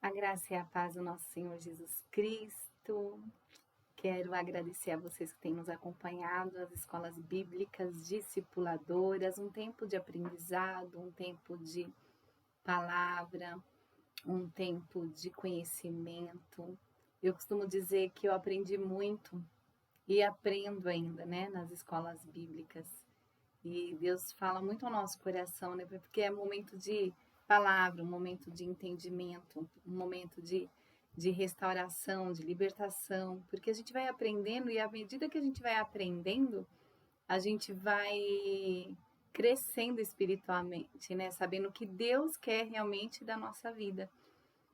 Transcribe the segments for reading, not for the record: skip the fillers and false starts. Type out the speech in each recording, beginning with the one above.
A graça e a paz do nosso Senhor Jesus Cristo. Quero agradecer a vocês que têm nos acompanhado, as escolas bíblicas discipuladoras, um tempo de aprendizado, um tempo de palavra, um tempo de conhecimento. Eu costumo dizer que eu aprendi muito e aprendo ainda, né, nas escolas bíblicas. E Deus fala muito ao nosso coração, né, porque é momento de palavra, um momento de entendimento, um momento de restauração, de libertação, porque a gente vai aprendendo e à medida que a gente vai aprendendo, a gente vai crescendo espiritualmente, né? Sabendo o que Deus quer realmente da nossa vida.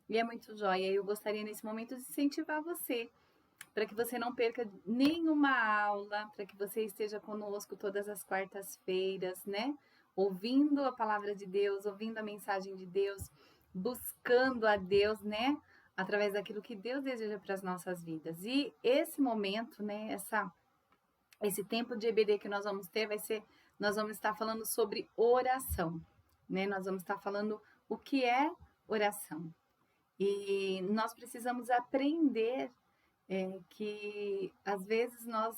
E é muito jóia. Eu gostaria nesse momento de incentivar você, para que você não perca nenhuma aula, para que você esteja conosco todas as quartas-feiras, né? Ouvindo a palavra de Deus, ouvindo a mensagem de Deus, buscando a Deus, né? Através daquilo que Deus deseja para as nossas vidas. E esse momento, né? Esse tempo de EBD que nós vamos ter nós vamos estar falando sobre oração, né? Nós vamos estar falando o que é oração. E nós precisamos aprender que às vezes nós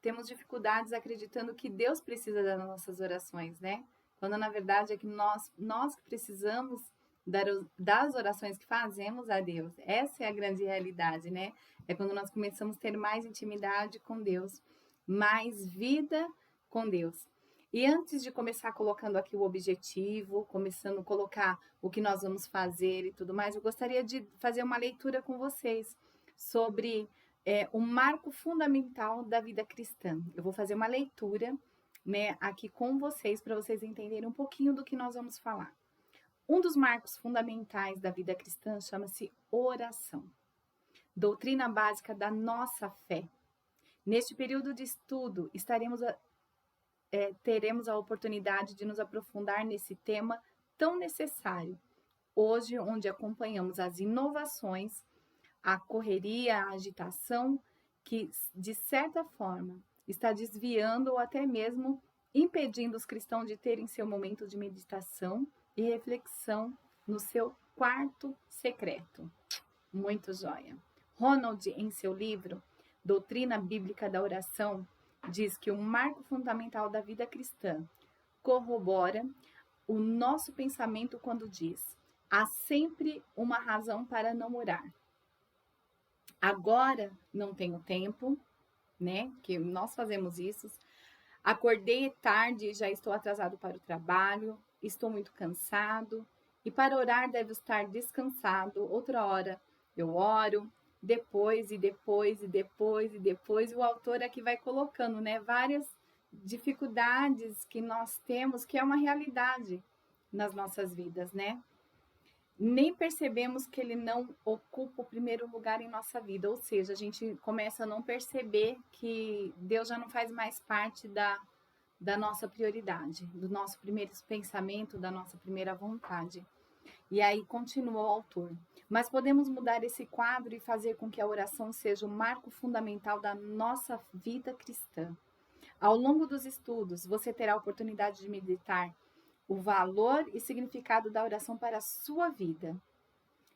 temos dificuldades acreditando que Deus precisa das nossas orações, né? Quando na verdade é que nós que precisamos das orações que fazemos a Deus. Essa é a grande realidade, né? É quando nós começamos a ter mais intimidade com Deus, mais vida com Deus. E antes de começar colocando aqui o objetivo, começando a colocar o que nós vamos fazer e tudo mais, eu gostaria de fazer uma leitura com vocês sobre o marco fundamental da vida cristã. Eu vou fazer uma leitura, né, aqui com vocês para vocês entenderem um pouquinho do que nós vamos falar. Um dos marcos fundamentais da vida cristã chama-se oração, doutrina básica da nossa fé. Neste período de estudo, teremos a oportunidade de nos aprofundar nesse tema tão necessário, hoje onde acompanhamos as inovações, a correria, a agitação, que, de certa forma, está desviando ou até mesmo impedindo os cristãos de terem seu momento de meditação e reflexão no seu quarto secreto. Muito joia. Ronald, em seu livro Doutrina Bíblica da Oração, diz que o marco fundamental da vida cristã corrobora o nosso pensamento quando diz: há sempre uma razão para não orar. Agora não tenho tempo, né? Que nós fazemos isso. Acordei tarde e já estou atrasado para o trabalho, estou muito cansado. E para orar devo estar descansado. Outra hora eu oro, depois e depois e depois e depois. E o autor aqui vai colocando, né? Várias dificuldades que nós temos, que é uma realidade nas nossas vidas, né? Nem percebemos que ele não ocupa o primeiro lugar em nossa vida, ou seja, a gente começa a não perceber que Deus já não faz mais parte da nossa prioridade, do nosso primeiro pensamento, da nossa primeira vontade. E aí continua o autor. Mas podemos mudar esse quadro e fazer com que a oração seja o marco fundamental da nossa vida cristã. Ao longo dos estudos, você terá a oportunidade de meditar o valor e significado da oração para a sua vida.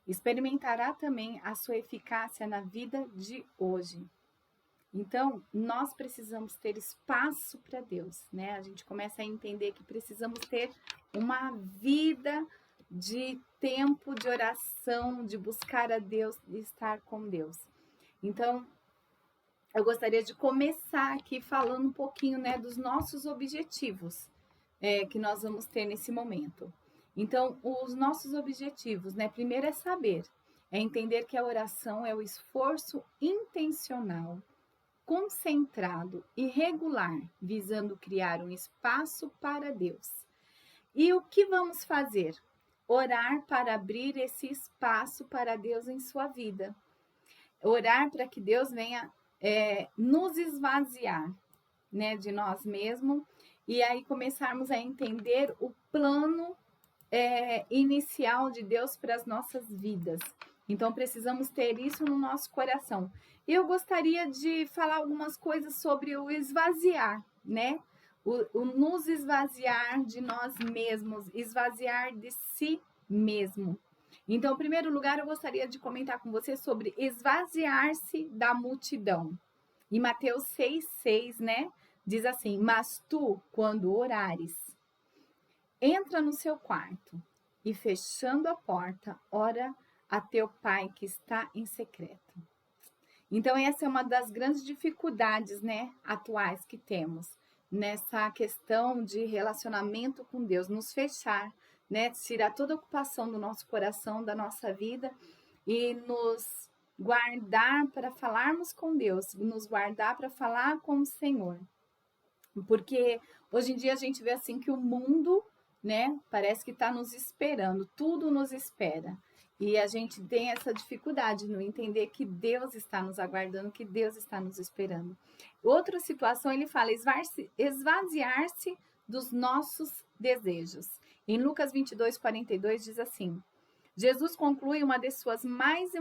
Experimentará também a sua eficácia na vida de hoje. Então, nós precisamos ter espaço para Deus, né? A gente começa a entender que precisamos ter uma vida de tempo de oração, de buscar a Deus, de estar com Deus. Então, eu gostaria de começar aqui falando um pouquinho, né, dos nossos objetivos que nós vamos ter nesse momento. Então, os nossos objetivos, né? Primeiro é saber, é entender que a oração é o esforço intencional, concentrado e regular, visando criar um espaço para Deus. E o que vamos fazer? Orar para abrir esse espaço para Deus em sua vida. Orar para que Deus venha nos esvaziar, né, de nós mesmos, e aí começarmos a entender o plano inicial de Deus para as nossas vidas. Então, precisamos ter isso no nosso coração. E eu gostaria de falar algumas coisas sobre o esvaziar, né? O nos esvaziar de nós mesmos, esvaziar de si mesmo. Então, em primeiro lugar, eu gostaria de comentar com você sobre esvaziar-se da multidão. Em Mateus 6,6, né? Diz assim: mas tu, quando orares, entra no seu quarto e, fechando a porta, ora a teu pai que está em secreto. Então, essa é uma das grandes dificuldades, né, atuais que temos nessa questão de relacionamento com Deus, nos fechar, né, tirar toda a ocupação do nosso coração, da nossa vida e nos guardar para falarmos com Deus, nos guardar para falar com o Senhor. Porque hoje em dia a gente vê assim que o mundo, né, parece que está nos esperando, tudo nos espera. E a gente tem essa dificuldade no entender que Deus está nos aguardando, que Deus está nos esperando. Outra situação, ele fala esvaziar-se dos nossos desejos. Em Lucas 22:42 diz assim: Jesus conclui uma de suas mais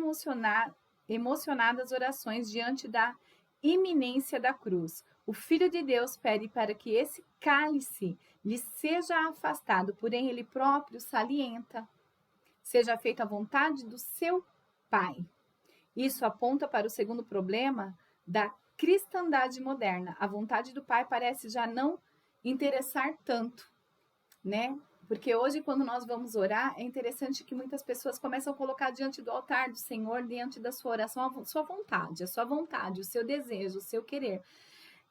emocionadas orações diante da iminência da cruz. O Filho de Deus pede para que esse cálice lhe seja afastado, porém ele próprio salienta: seja feita a vontade do seu Pai. Isso aponta para o segundo problema da cristandade moderna. A vontade do Pai parece já não interessar tanto, né? Porque hoje, quando nós vamos orar, é interessante que muitas pessoas começam a colocar diante do altar do Senhor, diante da sua oração, a sua vontade, o seu desejo, o seu querer.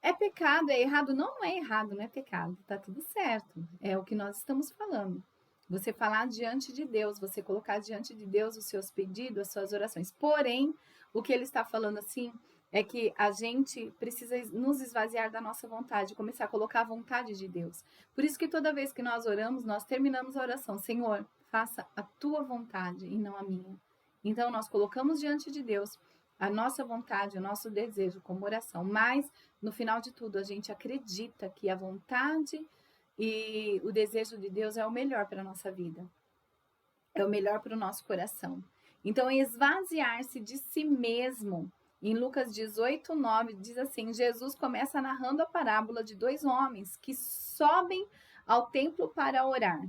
É pecado, é errado? Não, não é errado, não é pecado, tá tudo certo. É o que nós estamos falando. Você falar diante de Deus, você colocar diante de Deus os seus pedidos, as suas orações. Porém, o que ele está falando assim é que a gente precisa nos esvaziar da nossa vontade, começar a colocar a vontade de Deus. Por isso que toda vez que nós oramos, nós terminamos a oração: Senhor, faça a tua vontade e não a minha. Então, nós colocamos diante de Deus a nossa vontade, o nosso desejo como oração, mas no final de tudo, a gente acredita que a vontade e o desejo de Deus é o melhor para a nossa vida, é o melhor para o nosso coração. Então, esvaziar-se de si mesmo. Em Lucas 18:9 diz assim: Jesus começa narrando a parábola de dois homens que sobem ao templo para orar.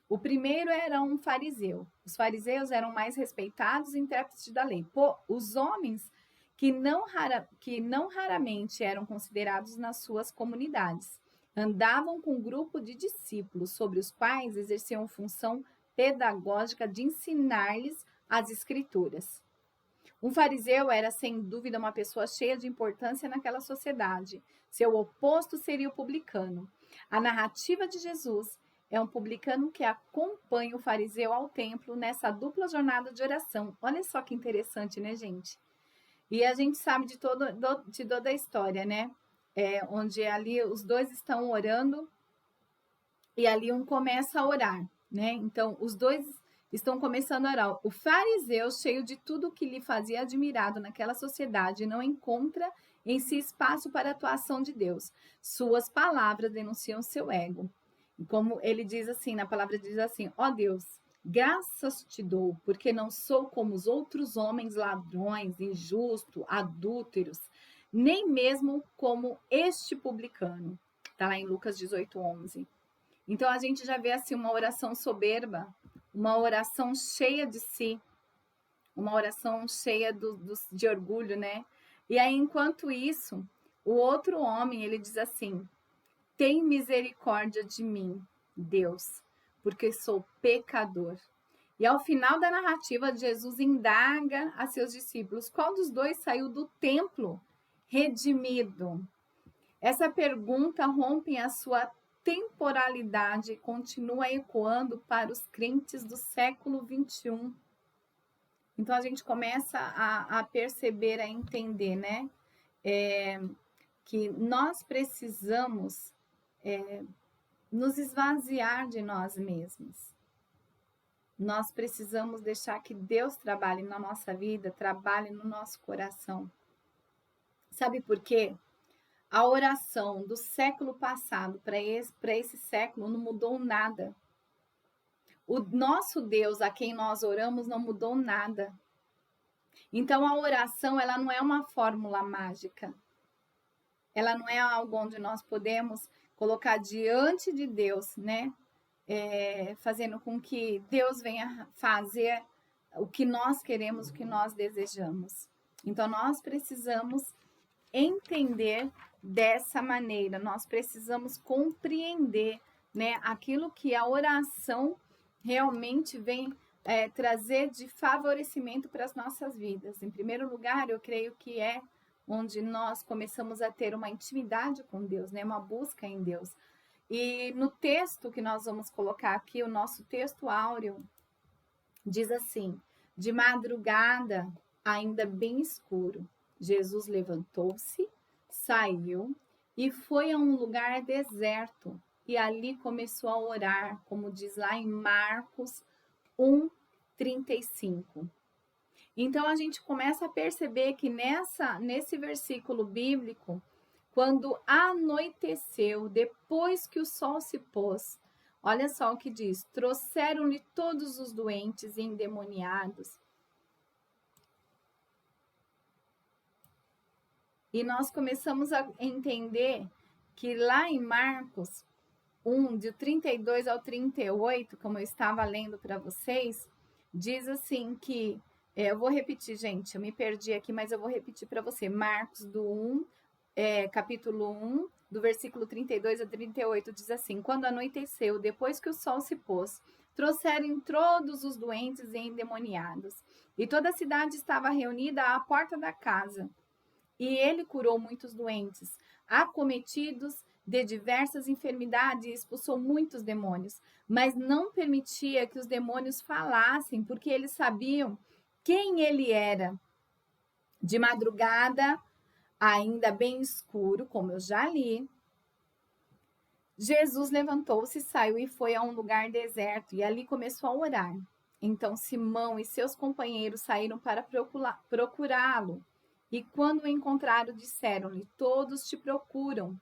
O primeiro era um fariseu. Os fariseus eram mais respeitados intérpretes da lei. Os homens que não raramente eram considerados nas suas comunidades andavam com um grupo de discípulos sobre os quais exerciam função pedagógica de ensinar-lhes as escrituras. Um fariseu era, sem dúvida, uma pessoa cheia de importância naquela sociedade. Seu oposto seria o publicano. A narrativa de Jesus é um publicano que acompanha o fariseu ao templo nessa dupla jornada de oração. Olha só que interessante, né, gente? E a gente sabe de toda a história, né? Onde ali os dois estão orando e ali um começa a orar, né? Então, os dois estão começando a orar. O fariseu, cheio de tudo que lhe fazia admirado naquela sociedade, não encontra em si espaço para a atuação de Deus. Suas palavras denunciam seu ego. E como ele diz assim, na palavra diz assim: ó Deus, graças te dou, porque não sou como os outros homens ladrões, injustos, adúlteros, nem mesmo como este publicano. Está lá em Lucas 18:11. Então a gente já vê assim uma oração soberba, uma oração cheia de si, uma oração cheia de orgulho, né? E aí, enquanto isso, o outro homem, ele diz assim: tem misericórdia de mim, Deus, porque sou pecador. E ao final da narrativa, Jesus indaga a seus discípulos: qual dos dois saiu do templo redimido? Essa pergunta rompe a sua temporalidade e continua ecoando para os crentes do século 21. Então a gente começa a perceber, a entender, né? Que nós precisamos nos esvaziar de nós mesmos. Nós precisamos deixar que Deus trabalhe na nossa vida, trabalhe no nosso coração. Sabe por quê? A oração do século passado para esse século não mudou nada. O nosso Deus, a quem nós oramos, não mudou nada. Então, a oração, ela não é uma fórmula mágica. Ela não é algo onde nós podemos colocar diante de Deus, né? Fazendo com que Deus venha fazer o que nós queremos, o que nós desejamos. Então, nós precisamos entender dessa maneira, nós precisamos compreender, né, aquilo que a oração realmente vem trazer de favorecimento para as nossas vidas. Em primeiro lugar, eu creio que é onde nós começamos a ter uma intimidade com Deus, né, uma busca em Deus. E no texto que nós vamos colocar aqui, o nosso texto áureo, diz assim: de madrugada, ainda bem escuro, Jesus levantou-se, saiu e foi a um lugar deserto. E ali começou a orar, como diz lá em Marcos 1:35. Então a gente começa a perceber que nesse versículo bíblico, quando anoiteceu, depois que o sol se pôs, olha só o que diz: trouxeram-lhe todos os doentes e endemoniados. E nós começamos a entender que lá em Marcos 1, de 32 ao 38, como eu estava lendo para vocês, diz assim que, eu vou repetir, gente, eu me perdi aqui, mas eu vou repetir para você. Marcos capítulo 1, do versículo 32 a 38, diz assim: quando anoiteceu, depois que o sol se pôs, trouxeram todos os doentes e endemoniados, e toda a cidade estava reunida à porta da casa. E ele curou muitos doentes, acometidos de diversas enfermidades, e expulsou muitos demônios, mas não permitia que os demônios falassem, porque eles sabiam quem ele era. De madrugada, ainda bem escuro, como eu já li, Jesus levantou-se, saiu e foi a um lugar deserto, e ali começou a orar. Então Simão e seus companheiros saíram para procurá-lo. E quando o encontraram, disseram-lhe: todos te procuram.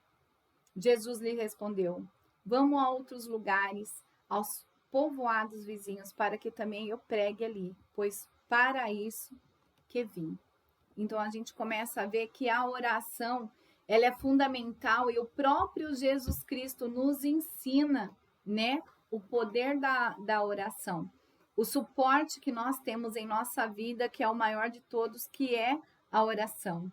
Jesus lhe respondeu: vamos a outros lugares, aos povoados vizinhos, para que também eu pregue ali, pois para isso que vim. Então a gente começa a ver que a oração, ela é fundamental, e o próprio Jesus Cristo nos ensina, né, o poder da oração. O suporte que nós temos em nossa vida, que é o maior de todos, que é a oração.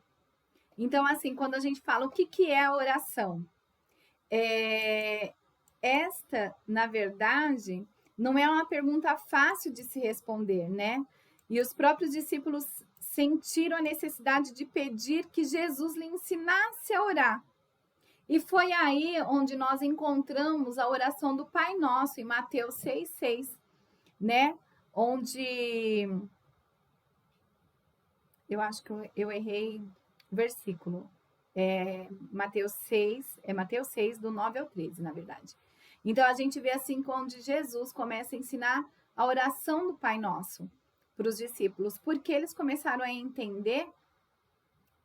Então, assim, quando a gente fala o que é a oração, esta, na verdade, não é uma pergunta fácil de se responder, né? E os próprios discípulos sentiram a necessidade de pedir que Jesus lhe ensinasse a orar. E foi aí onde nós encontramos a oração do Pai Nosso, em Mateus 6,6, né? Onde eu acho que eu errei o versículo. Mateus 6, do 9 ao 13, na verdade. Então, a gente vê assim, onde Jesus começa a ensinar a oração do Pai Nosso para os discípulos, porque eles começaram a entender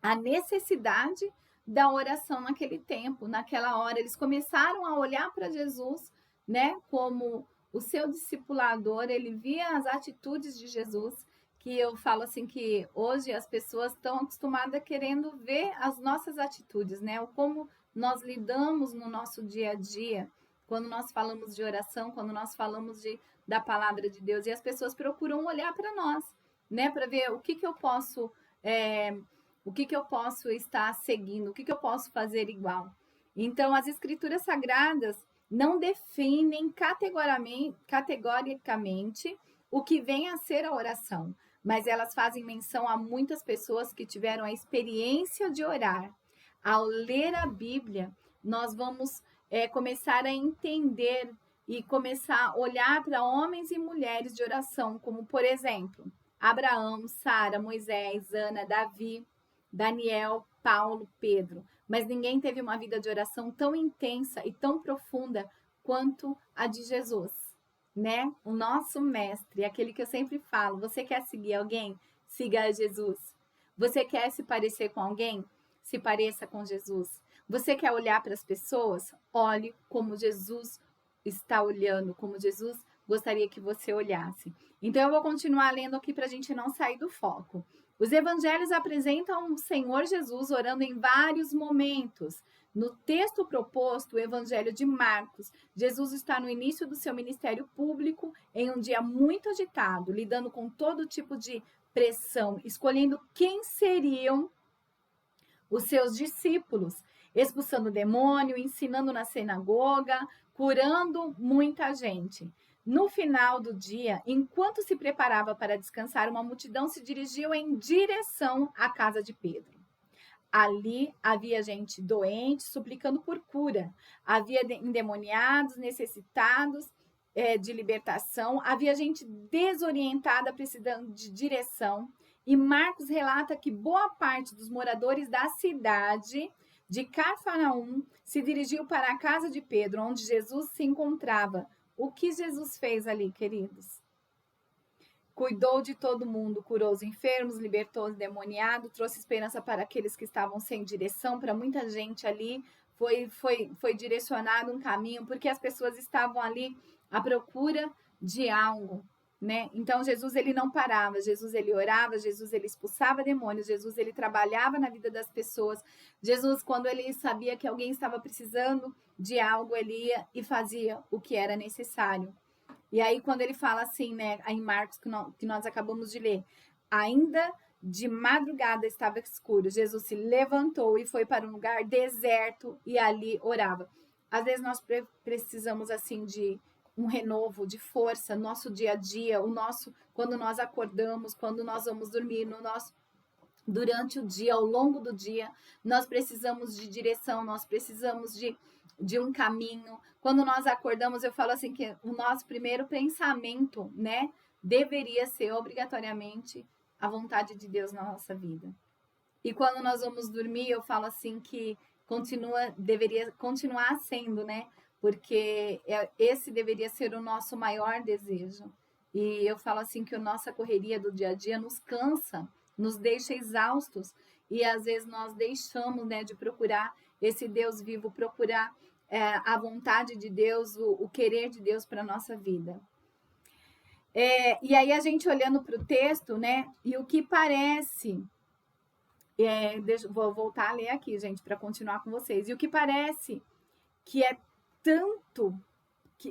a necessidade da oração naquele tempo, naquela hora. Eles começaram a olhar para Jesus, né, como o seu discipulador. Ele via as atitudes de Jesus, que eu falo assim que hoje as pessoas estão acostumadas a querendo ver as nossas atitudes, né, como nós lidamos no nosso dia a dia, quando nós falamos de oração, quando nós falamos da palavra de Deus, e as pessoas procuram olhar para nós, né, para ver o que eu posso estar seguindo, o que eu posso fazer igual. Então, as escrituras sagradas não definem categoricamente o que vem a ser a oração, mas elas fazem menção a muitas pessoas que tiveram a experiência de orar. Ao ler a Bíblia, nós vamos começar a entender e começar a olhar para homens e mulheres de oração, como, por exemplo, Abraão, Sara, Moisés, Ana, Davi, Daniel, Paulo, Pedro. Mas ninguém teve uma vida de oração tão intensa e tão profunda quanto a de Jesus, né? O nosso mestre, aquele que eu sempre falo: você quer seguir alguém? Siga a Jesus. Você quer se parecer com alguém? Se pareça com Jesus. Você quer olhar para as pessoas? Olhe como Jesus está olhando, como Jesus gostaria que você olhasse. Então, eu vou continuar lendo aqui para a gente não sair do foco. Os evangelhos apresentam o Senhor Jesus orando em vários momentos. No texto proposto, o Evangelho de Marcos, Jesus está no início do seu ministério público, em um dia muito agitado, lidando com todo tipo de pressão, escolhendo quem seriam os seus discípulos, expulsando o demônio, ensinando na sinagoga, curando muita gente. No final do dia, enquanto se preparava para descansar, uma multidão se dirigiu em direção à casa de Pedro. Ali havia gente doente, suplicando por cura. Havia endemoniados, necessitados de libertação. Havia gente desorientada, precisando de direção. E Marcos relata que boa parte dos moradores da cidade de Cafarnaum se dirigiu para a casa de Pedro, onde Jesus se encontrava. O que Jesus fez ali, queridos? Cuidou de todo mundo, curou os enfermos, libertou os endemoniados, trouxe esperança para aqueles que estavam sem direção, para muita gente ali. Foi direcionado um caminho, porque as pessoas estavam ali à procura de algo, né? Então, Jesus, ele não parava. Jesus, ele orava. Jesus, ele expulsava demônios. Jesus, ele trabalhava na vida das pessoas. Jesus, quando ele sabia que alguém estava precisando de algo, ele ia e fazia o que era necessário. E aí, quando ele fala assim, né, em Marcos, que nós acabamos de ler, ainda de madrugada estava escuro, Jesus se levantou e foi para um lugar deserto e ali orava. Às vezes nós precisamos, assim, de um renovo, de força, nosso dia a dia, quando nós acordamos, quando nós vamos dormir, durante o dia, ao longo do dia, nós precisamos de direção, nós precisamos de um caminho. Quando nós acordamos, eu falo assim que o nosso primeiro pensamento, né, deveria ser obrigatoriamente a vontade de Deus na nossa vida. E quando nós vamos dormir, eu falo assim que deveria continuar sendo, né? Porque esse deveria ser o nosso maior desejo. E eu falo assim que a nossa correria do dia a dia nos cansa, nos deixa exaustos, e às vezes nós deixamos, né, de procurar esse Deus vivo, procurar a vontade de Deus, o querer de Deus para a nossa vida. E aí a gente olhando para o texto, né, e o que parece, vou voltar a ler aqui, gente, para continuar com vocês, e o que parece que é tanto...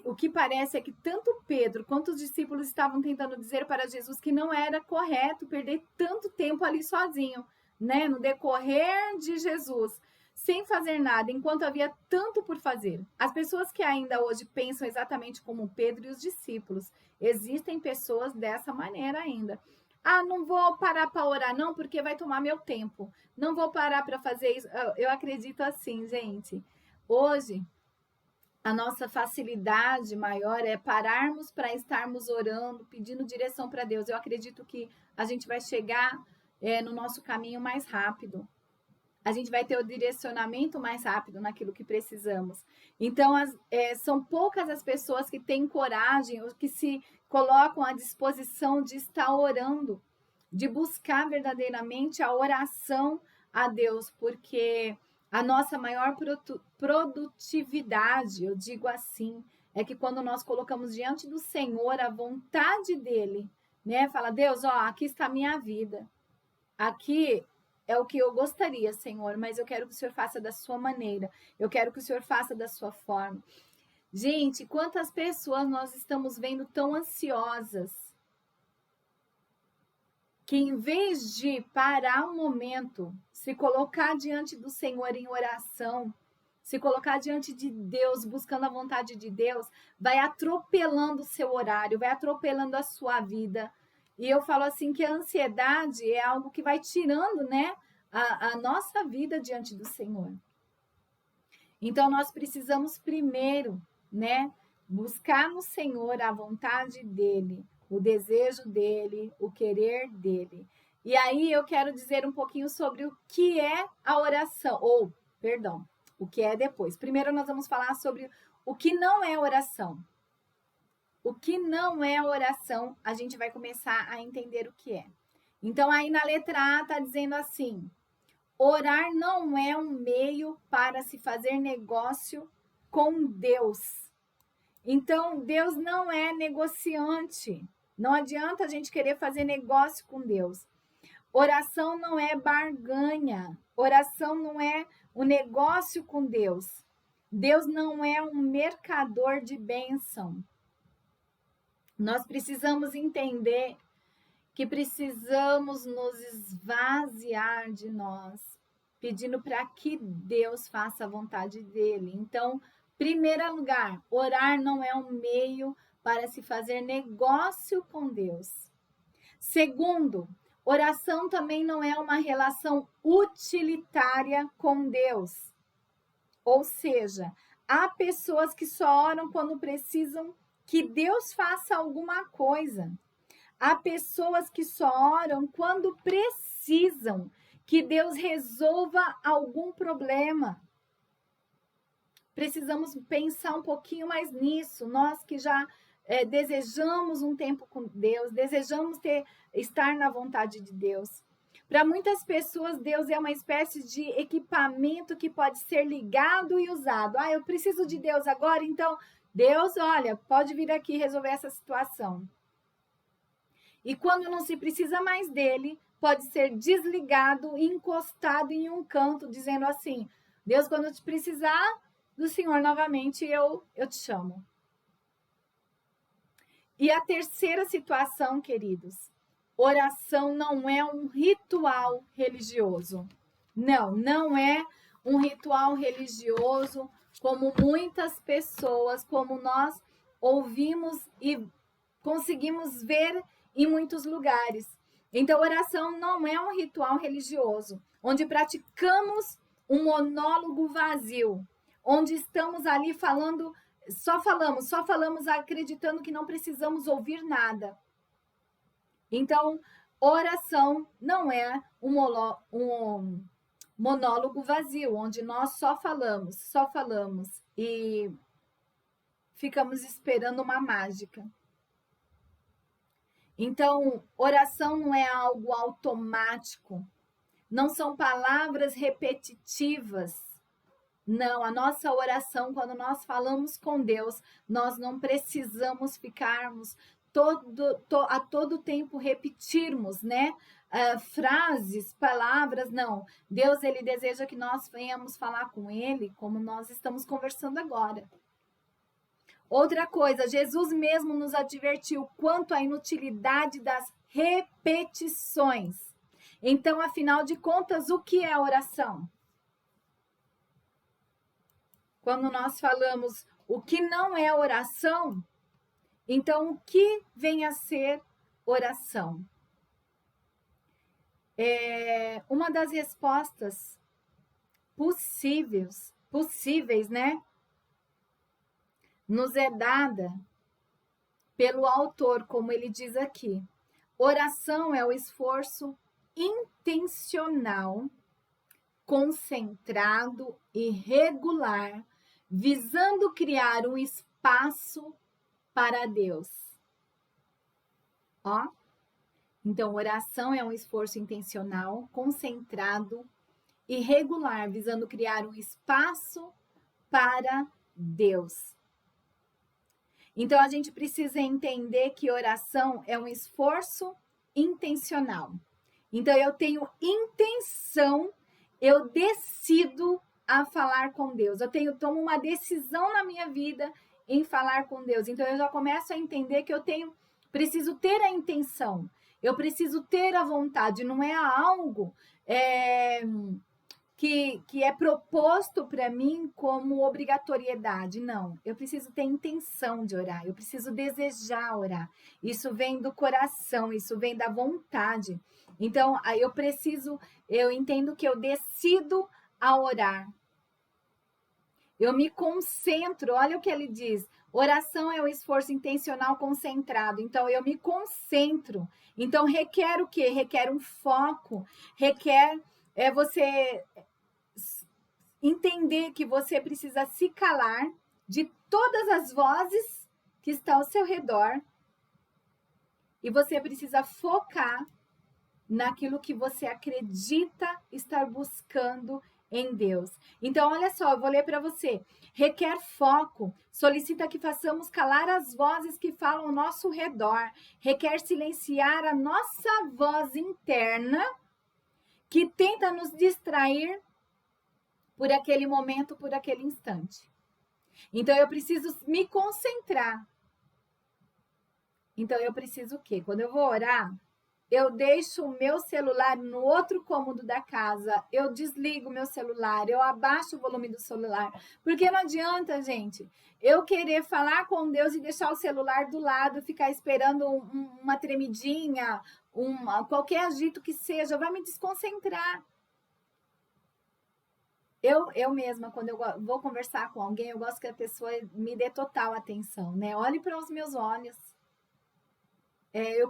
O que parece é que tanto Pedro quanto os discípulos estavam tentando dizer para Jesus que não era correto perder tanto tempo ali sozinho, né? No decorrer de Jesus, sem fazer nada, enquanto havia tanto por fazer. As pessoas que ainda hoje pensam exatamente como Pedro e os discípulos, existem pessoas dessa maneira ainda. Ah, não vou parar para orar não, porque vai tomar meu tempo. Não vou parar para fazer isso. Eu acredito assim, gente. Hoje, a nossa facilidade maior é pararmos para estarmos orando, pedindo direção para Deus. Eu acredito que a gente vai chegar no nosso caminho mais rápido. A gente vai ter o direcionamento mais rápido naquilo que precisamos. Então, são poucas as pessoas que têm coragem ou que se colocam à disposição de estar orando, de buscar verdadeiramente a oração a Deus, porque a nossa maior produtividade, eu digo assim, é que quando nós colocamos diante do Senhor a vontade dele, né? Fala, Deus, ó, aqui está a minha vida. Aqui é o que eu gostaria, Senhor, mas eu quero que o Senhor faça da sua maneira. Eu quero que o Senhor faça da sua forma. Gente, quantas pessoas nós estamos vendo tão ansiosas que em vez de parar um momento, se colocar diante do Senhor em oração, se colocar diante de Deus, buscando a vontade de Deus, vai atropelando o seu horário, vai atropelando a sua vida. E eu falo assim que a ansiedade é algo que vai tirando, né, a nossa vida diante do Senhor. Então, nós precisamos primeiro, né, buscar no Senhor a vontade dEle, o desejo dEle, o querer dEle. E aí eu quero dizer um pouquinho sobre o que é a oração, o que é depois. Primeiro nós vamos falar sobre o que não é oração. O que não é oração, a gente vai começar a entender o que é. Então, aí na letra A está dizendo assim: orar não é um meio para se fazer negócio com Deus. Então, Deus não é negociante. Não adianta a gente querer fazer negócio com Deus. Oração não é barganha. Oração não é um negócio com Deus. Deus não é um mercador de bênção. Nós precisamos entender que precisamos nos esvaziar de nós, pedindo para que Deus faça a vontade dele. Então, primeiro lugar, orar não é um meio para se fazer negócio com Deus. Segundo, oração também não é uma relação utilitária com Deus. Ou seja, há pessoas que só oram quando precisam que Deus faça alguma coisa. Há pessoas que só oram quando precisam que Deus resolva algum problema. Precisamos pensar um pouquinho mais nisso. Nós que já desejamos um tempo com Deus, desejamos estar na vontade de Deus. Para muitas pessoas, Deus é uma espécie de equipamento que pode ser ligado e usado. Eu preciso de Deus agora, então, Deus, olha, pode vir aqui resolver essa situação. E quando não se precisa mais dele, pode ser desligado e encostado em um canto, dizendo assim, Deus, quando eu te precisar do Senhor novamente, eu te chamo. E a terceira situação, queridos, oração não é um ritual religioso. Não é um ritual religioso como muitas pessoas, como nós ouvimos e conseguimos ver em muitos lugares. Então, oração não é um ritual religioso, onde praticamos um monólogo vazio, onde estamos ali só falamos acreditando que não precisamos ouvir nada. Então, oração não é um monólogo vazio, onde nós só falamos e ficamos esperando uma mágica. Então, oração não é algo automático, não são palavras repetitivas. Não, a nossa oração, quando nós falamos com Deus, nós não precisamos ficarmos a todo tempo repetirmos, né? Frases, palavras, não. Deus, ele deseja que nós venhamos falar com ele como nós estamos conversando agora. Outra coisa, Jesus mesmo nos advertiu quanto à inutilidade das repetições. Então, afinal de contas, o que é oração? Quando nós falamos o que não é oração, então o que vem a ser oração? Uma das respostas possíveis, né? Nos é dada pelo autor, como ele diz aqui. Oração é o esforço intencional, concentrado e regular, visando criar um espaço para Deus. Então, oração é um esforço intencional, concentrado e regular, visando criar um espaço para Deus. Então, a gente precisa entender que oração é um esforço intencional. Então, eu tenho intenção, eu decido a falar com Deus. Tomo uma decisão na minha vida em falar com Deus. Então, eu já começo a entender que preciso ter a intenção. Eu preciso ter a vontade. Não é algo que é proposto para mim como obrigatoriedade. Não, eu preciso ter intenção de orar, eu preciso desejar orar. Isso vem do coração, isso vem da vontade. Então, eu entendo que eu decido a orar. Eu me concentro, olha o que ele diz. Oração é um esforço intencional concentrado. Então, eu me concentro. Então, requer o quê? Requer um foco, requer você entender que você precisa se calar de todas as vozes que estão ao seu redor e você precisa focar naquilo que você acredita estar buscando em Deus. Então, olha só, eu vou ler para você. Requer foco, solicita que façamos calar as vozes que falam ao nosso redor, requer silenciar a nossa voz interna que tenta nos distrair por aquele momento, por aquele instante. Então, eu preciso me concentrar. Então, eu preciso o quê? Quando eu vou orar, eu deixo o meu celular no outro cômodo da casa, eu desligo o meu celular, eu abaixo o volume do celular, porque não adianta, gente, eu querer falar com Deus e deixar o celular do lado, ficar esperando uma tremidinha, qualquer agito que seja, vai me desconcentrar. Eu mesma, quando eu vou conversar com alguém, eu gosto que a pessoa me dê total atenção, né? Olhe para os meus olhos. Eu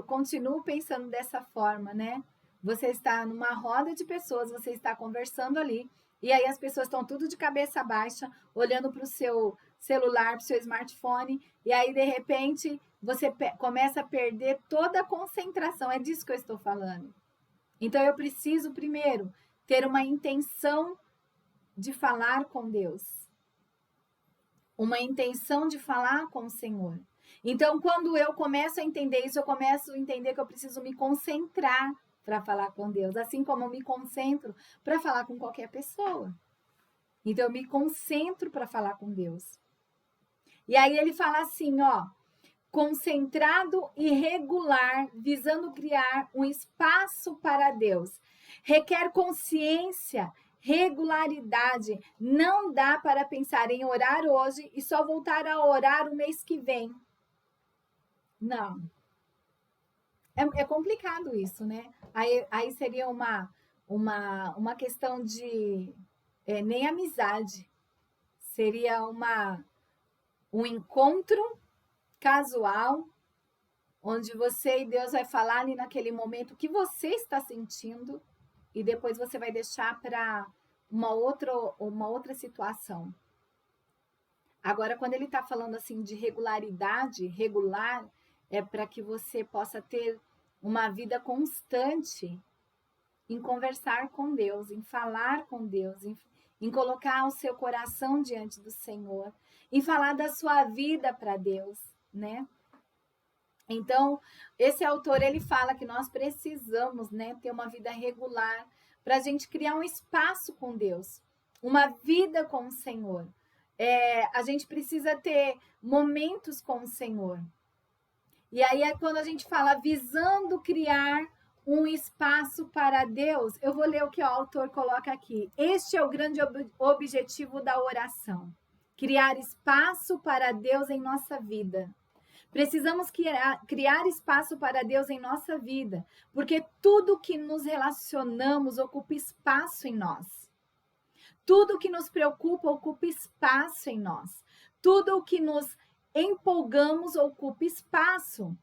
continuo pensando dessa forma, né? Você está numa roda de pessoas, você está conversando ali, e aí as pessoas estão tudo de cabeça baixa, olhando para o seu celular, para o seu smartphone, e aí, de repente, você começa a perder toda a concentração. É disso que eu estou falando. Então, eu preciso, primeiro, ter uma intenção de falar com Deus. Uma intenção de falar com o Senhor. Então, quando eu começo a entender isso, eu começo a entender que eu preciso me concentrar para falar com Deus, assim como eu me concentro para falar com qualquer pessoa. Então, eu me concentro para falar com Deus. E aí ele fala assim, ó, concentrado e regular, visando criar um espaço para Deus. Requer consciência, regularidade. Não dá para pensar em orar hoje e só voltar a orar o mês que vem. Não. É complicado isso, né? Aí seria uma questão de nem amizade. Seria um encontro casual, onde você e Deus vai falar ali naquele momento o que você está sentindo e depois você vai deixar para uma outra situação. Agora, quando ele está falando assim de regularidade, regular, é para que você possa ter uma vida constante em conversar com Deus, em falar com Deus, em colocar o seu coração diante do Senhor, em falar da sua vida para Deus, né? Então, esse autor, ele fala que nós precisamos, né, ter uma vida regular para a gente criar um espaço com Deus, uma vida com o Senhor. A gente precisa ter momentos com o Senhor. E aí, quando a gente fala visando criar um espaço para Deus, eu vou ler o que o autor coloca aqui. Este é o grande objetivo da oração. Criar espaço para Deus em nossa vida. Precisamos criar espaço para Deus em nossa vida, porque tudo que nos relacionamos ocupa espaço em nós. Tudo que nos preocupa ocupa espaço em nós. Tudo que nos empolgamos ocupa espaço.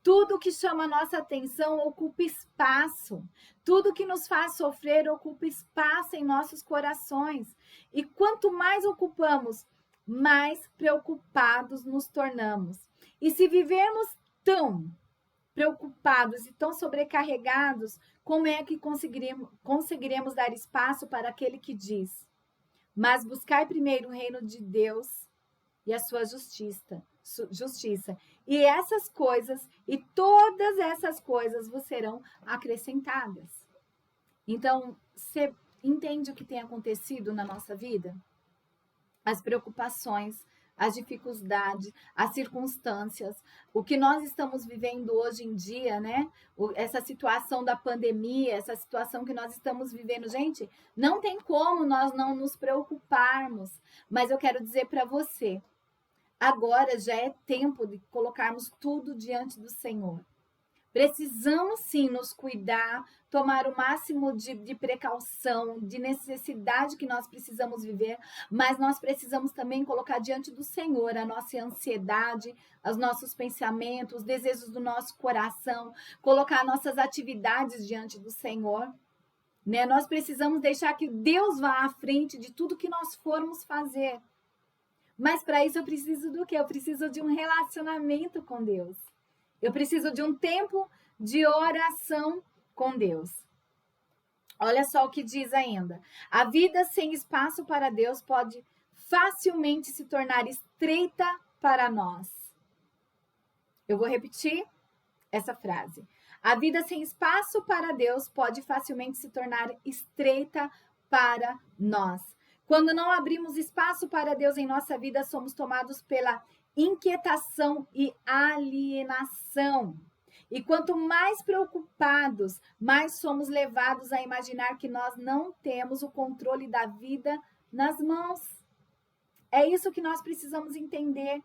Tudo que chama a nossa atenção ocupa espaço. Tudo que nos faz sofrer ocupa espaço em nossos corações. E quanto mais ocupamos, mais preocupados nos tornamos. E se vivermos tão preocupados e tão sobrecarregados, como é que conseguiremos dar espaço para aquele que diz: mas buscai primeiro o reino de Deus e a sua justiça. E essas coisas, e todas essas coisas vos serão acrescentadas. Então, você entende o que tem acontecido na nossa vida? As preocupações, as dificuldades, as circunstâncias, o que nós estamos vivendo hoje em dia, né? Essa situação da pandemia, essa situação que nós estamos vivendo, gente, não tem como nós não nos preocuparmos. Mas eu quero dizer para você, agora já é tempo de colocarmos tudo diante do Senhor. Precisamos sim nos cuidar, tomar o máximo de precaução, de necessidade que nós precisamos viver, mas nós precisamos também colocar diante do Senhor a nossa ansiedade, os nossos pensamentos, os desejos do nosso coração, colocar nossas atividades diante do Senhor. Né? Nós precisamos deixar que Deus vá à frente de tudo que nós formos fazer. Mas para isso eu preciso do quê? Eu preciso de um relacionamento com Deus. Eu preciso de um tempo de oração com Deus. Olha só o que diz ainda. A vida sem espaço para Deus pode facilmente se tornar estreita para nós. Eu vou repetir essa frase. A vida sem espaço para Deus pode facilmente se tornar estreita para nós. Quando não abrimos espaço para Deus em nossa vida, somos tomados pela inquietação e alienação. E quanto mais preocupados, mais somos levados a imaginar que nós não temos o controle da vida nas mãos. É isso que nós precisamos entender.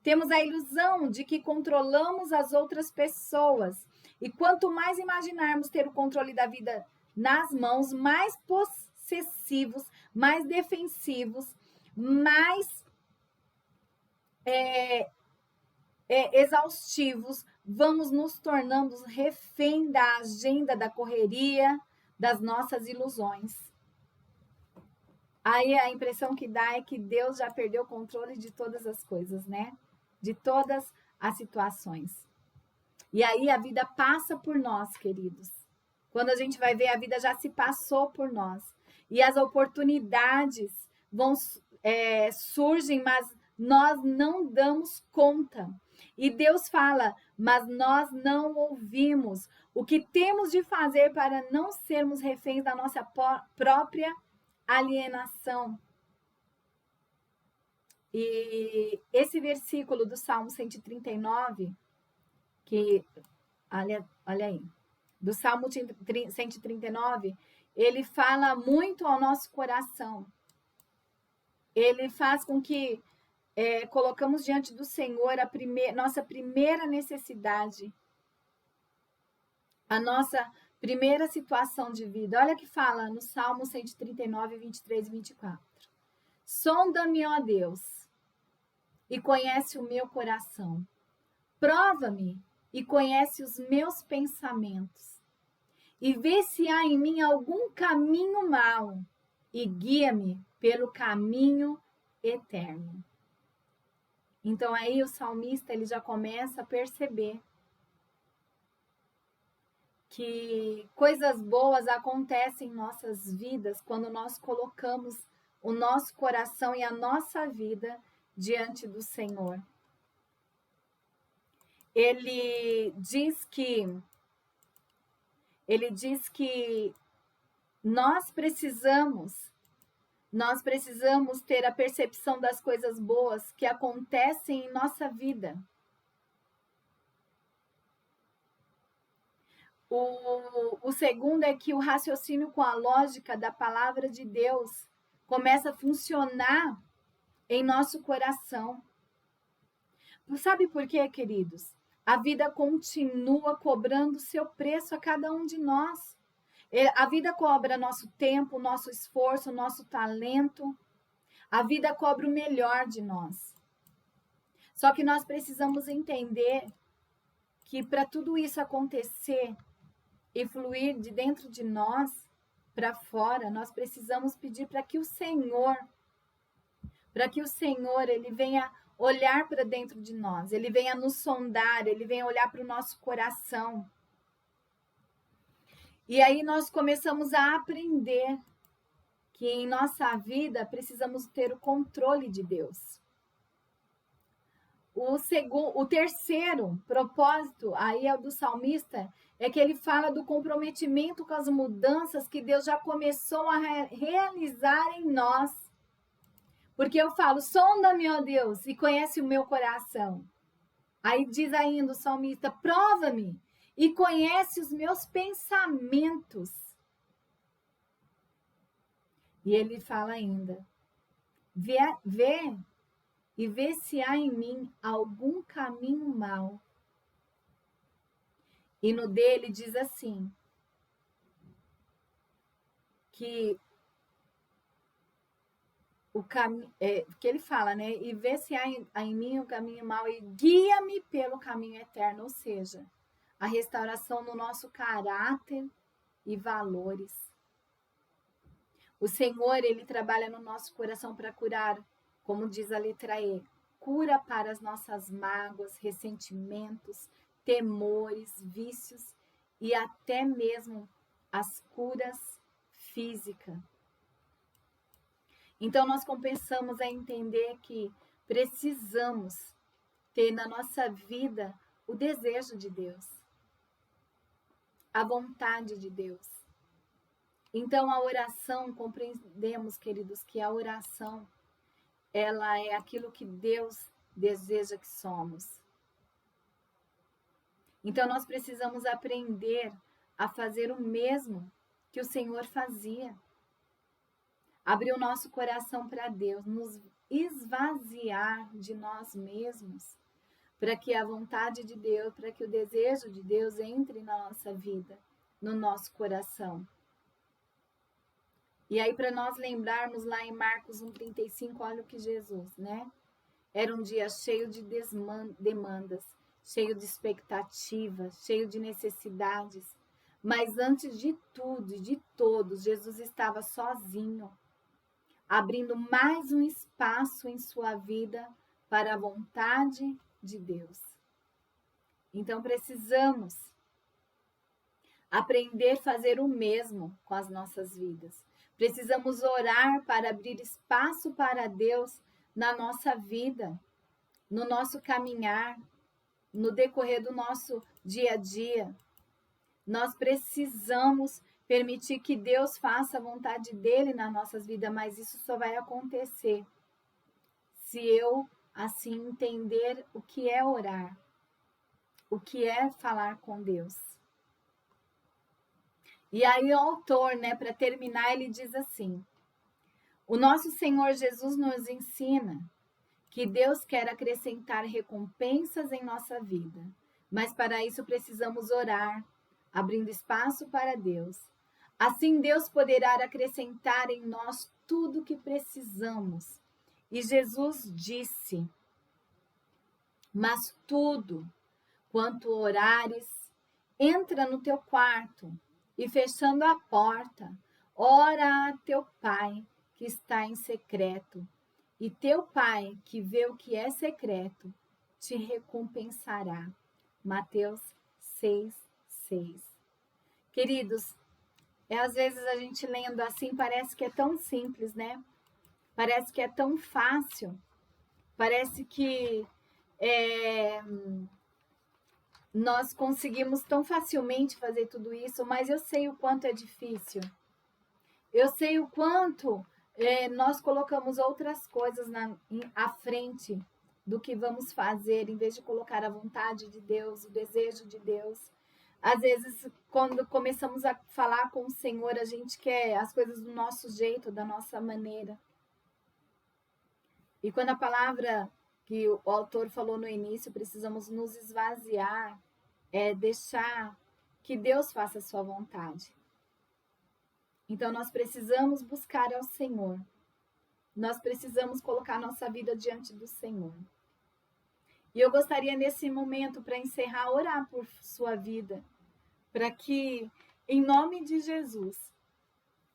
Temos a ilusão de que controlamos as outras pessoas. E quanto mais imaginarmos ter o controle da vida nas mãos, mais possessivos, mais defensivos, mais exaustivos, vamos nos tornando refém da agenda, da correria, das nossas ilusões. Aí a impressão que dá é que Deus já perdeu o controle de todas as coisas, né? De todas as situações. E aí a vida passa por nós, queridos. Quando a gente vai ver, a vida já se passou por nós. E as oportunidades surgem, mas nós não damos conta. E Deus fala, mas nós não ouvimos. O que temos de fazer para não sermos reféns da nossa própria alienação? E esse versículo do Salmo 139, que, olha aí, do Salmo 139, ele fala muito ao nosso coração. Ele faz com que colocamos diante do Senhor nossa primeira necessidade, a nossa primeira situação de vida. Olha que fala no Salmo 139, 23 e 24. Sonda-me, ó Deus, e conhece o meu coração. Prova-me e conhece os meus pensamentos. E vê se há em mim algum caminho mau, e guia-me pelo caminho eterno. Então aí o salmista ele já começa a perceber que coisas boas acontecem em nossas vidas quando nós colocamos o nosso coração e a nossa vida diante do Senhor. Ele diz que nós precisamos ter a percepção das coisas boas que acontecem em nossa vida. O segundo é que o raciocínio com a lógica da palavra de Deus começa a funcionar em nosso coração. Sabe por quê, queridos? A vida continua cobrando seu preço a cada um de nós. A vida cobra nosso tempo, nosso esforço, nosso talento. A vida cobra o melhor de nós. Só que nós precisamos entender que para tudo isso acontecer e fluir de dentro de nós para fora, nós precisamos pedir para que o Senhor ele venha olhar para dentro de nós, ele venha nos sondar, ele venha olhar para o nosso coração. E aí nós começamos a aprender que em nossa vida precisamos ter o controle de Deus. O terceiro propósito aí é o do salmista, é que ele fala do comprometimento com as mudanças que Deus já começou a realizar em nós. Porque eu falo, sonda-me, ó Deus, e conhece o meu coração. Aí diz ainda o salmista, prova-me e conhece os meus pensamentos. E ele fala ainda, vê se há em mim algum caminho mau. E no dele diz assim, que que ele fala, né? E vê se há em mim um caminho mau e guia-me pelo caminho eterno, ou seja, a restauração no nosso caráter e valores. O Senhor, ele trabalha no nosso coração para curar, como diz a letra E, cura para as nossas mágoas, ressentimentos, temores, vícios e até mesmo as curas físicas. Então, nós começamos a entender que precisamos ter na nossa vida o desejo de Deus. a vontade de Deus. Então, a oração, compreendemos, queridos, que a oração, ela é aquilo que Deus deseja que somos. Então, nós precisamos aprender a fazer o mesmo que o Senhor fazia. Abrir o nosso coração para Deus, nos esvaziar de nós mesmos, para que a vontade de Deus, para que o desejo de Deus entre na nossa vida, no nosso coração. E aí, para nós lembrarmos lá em Marcos 1,35, olha o que Jesus, né? Era um dia cheio de demandas, cheio de expectativas, cheio de necessidades. Mas antes de tudo e de todos, Jesus estava sozinho, abrindo mais um espaço em sua vida para a vontade de Deus. Então, precisamos aprender a fazer o mesmo com as nossas vidas. Precisamos orar para abrir espaço para Deus na nossa vida, no nosso caminhar, no decorrer do nosso dia a dia. Nós precisamos permitir que Deus faça a vontade dele nas nossas vidas, mas isso só vai acontecer se eu, assim, entender o que é orar, o que é falar com Deus. E aí o autor, né, para terminar, ele diz assim: o nosso Senhor Jesus nos ensina que Deus quer acrescentar recompensas em nossa vida, mas para isso precisamos orar, abrindo espaço para Deus. Assim Deus poderá acrescentar em nós tudo o que precisamos. E Jesus disse: mas tudo quanto orares, entra no teu quarto e fechando a porta, ora a teu pai que está em secreto, e teu pai que vê o que é secreto te recompensará. Mateus 6:6. Queridos, às vezes a gente lendo assim parece que é tão simples, né? Parece que é tão fácil, parece que nós conseguimos tão facilmente fazer tudo isso, mas eu sei o quanto é difícil. Eu sei o quanto nós colocamos outras coisas à frente do que vamos fazer, em vez de colocar a vontade de Deus, o desejo de Deus. Às vezes, quando começamos a falar com o Senhor, a gente quer as coisas do nosso jeito, da nossa maneira. E quando a palavra que o autor falou no início, precisamos nos esvaziar, deixar que Deus faça a sua vontade. Então, nós precisamos buscar ao Senhor. Nós precisamos colocar nossa vida diante do Senhor. E eu gostaria, nesse momento, para encerrar, orar por sua vida, para que, em nome de Jesus,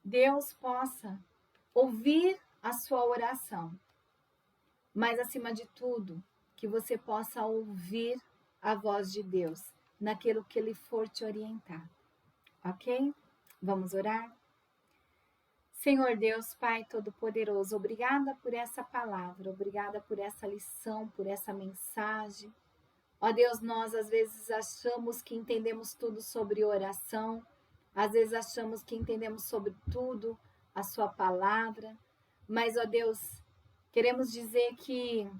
Deus possa ouvir a sua oração. Mas, acima de tudo, que você possa ouvir a voz de Deus naquilo que Ele for te orientar. Ok? Vamos orar? Senhor Deus, Pai Todo-Poderoso, obrigada por essa palavra, obrigada por essa lição, por essa mensagem. Ó Deus, nós às vezes achamos que entendemos tudo sobre oração, às vezes achamos que entendemos sobre tudo a sua palavra, mas, ó Deus, queremos dizer que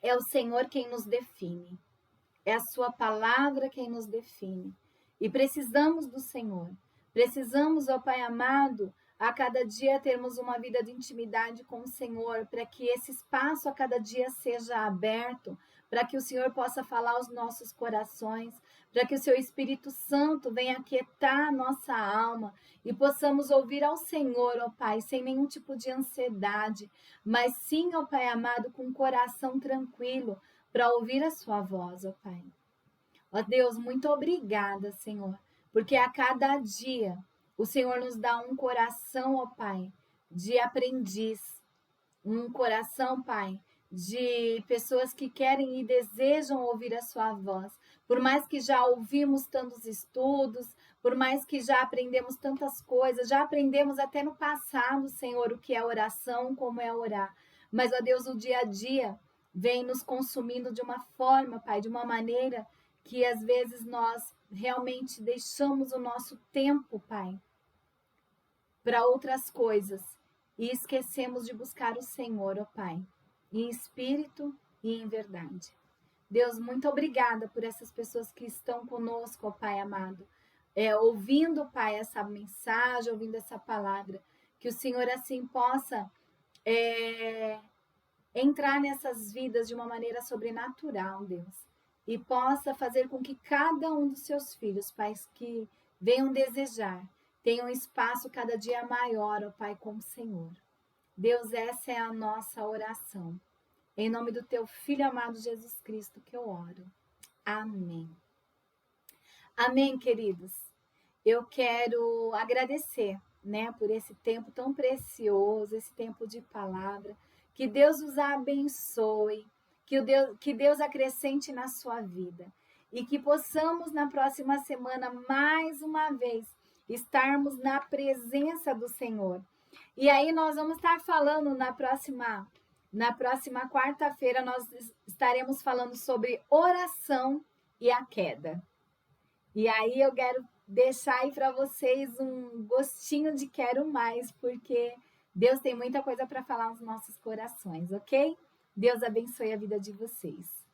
é o Senhor quem nos define, é a sua palavra quem nos define, e precisamos do Senhor, precisamos, ó Pai amado, a cada dia termos uma vida de intimidade com o Senhor, para que esse espaço a cada dia seja aberto, para que o Senhor possa falar aos nossos corações, para que o seu Espírito Santo venha aquietar a nossa alma e possamos ouvir ao Senhor, ó Pai, sem nenhum tipo de ansiedade, mas sim, ó Pai amado, com o coração tranquilo, para ouvir a sua voz, ó Pai. Ó Deus, muito obrigada, Senhor, porque a cada dia o Senhor nos dá um coração, ó Pai, de aprendiz, um coração, Pai, de pessoas que querem e desejam ouvir a sua voz. Por mais que já ouvimos tantos estudos, por mais que já aprendemos tantas coisas, já aprendemos até no passado, Senhor, o que é oração, como é orar. Mas, ó Deus, o dia a dia vem nos consumindo de uma forma, Pai, de uma maneira que às vezes nós realmente deixamos o nosso tempo, Pai, para outras coisas e esquecemos de buscar o Senhor, ó Pai, em espírito e em verdade. Deus, muito obrigada por essas pessoas que estão conosco, ó Pai amado, ouvindo, Pai, essa mensagem, ouvindo essa palavra, que o Senhor assim possa entrar nessas vidas de uma maneira sobrenatural, Deus, e possa fazer com que cada um dos seus filhos, pais que venham desejar, tenham um espaço cada dia maior, ó Pai, com o Senhor. Deus, essa é a nossa oração. Em nome do teu Filho amado Jesus Cristo que eu oro. Amém. Amém, queridos. Eu quero agradecer, né, por esse tempo tão precioso, esse tempo de palavra. Que Deus os abençoe, que Deus acrescente na sua vida e que possamos na próxima semana mais uma vez estarmos na presença do Senhor. E aí nós vamos estar falando na próxima quarta-feira, nós estaremos falando sobre oração e a queda. E aí eu quero deixar aí para vocês um gostinho de quero mais, porque Deus tem muita coisa para falar nos nossos corações, ok? Deus abençoe a vida de vocês.